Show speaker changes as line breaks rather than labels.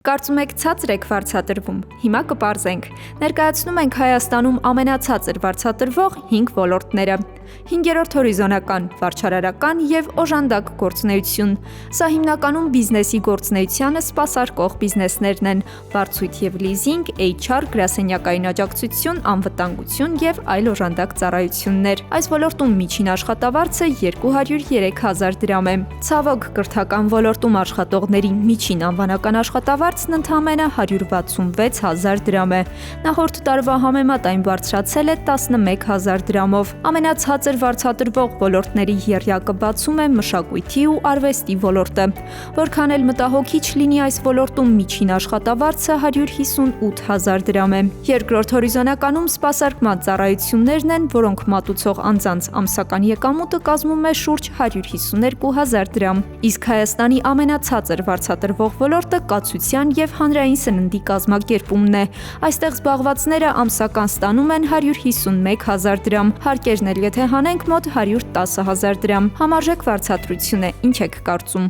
Կարծում եք ցածր եք վարձատրվում, հիմա կպարզենք։ Ներկայացնում ենք Հայաստանում ամենացածր վարձատրվող 5 ոլորտները։ 5-րդ հորիզոնական, վարչարարական և օժանդակ գործունեություն։ Սա հիմնականում բիզնեսի գործունեությանը սպասարկող բիզնեսներն են՝ վարձույթ և լիզինգ, HR, գրասենյակային աջակցություն, անվտանգություն և այլ օժանդակ ծառայություններ։ Այս ոլորտում միջին աշխատավարձը 203,000 դրամ է։ Ցավոք, կրթական ոլորտում աշխատողների միջին անվանական աշխատավարձն ընդամենը 166,000 դրամ է։ Նախորդ տարվա համեմատ այն բարձրացել է 11,000 դրամով։ Ամենացածր վարձատրվող ոլորտների եռյակը բացում է մշակույթի ու արվեստի ոլորտը։ Որքան էլ մտահոգիչ լինի, այս ոլորտում միջին աշխատավարձը 158,000 դրամ է։ Երկրորդ հորիզոնականում սպասարկման ծառայություններն են, որոնք մատուցող անձանց ամսական եկամուտը կազմում է շուրջ 152,000 դրամ։ Իսկ Հայաստանի ամենացածր վարձատրվող ոլորտը կացության և հանրային սննդի կազմակերպումն է։ Այստեղ զբաղվածները ամսական ստանում են 151,000 դրամ, հարկերն էլ եթե հանենք մոտ 110,000 դրամ։ Համարժեք վարձատրություն է, ինչ եք կարծում։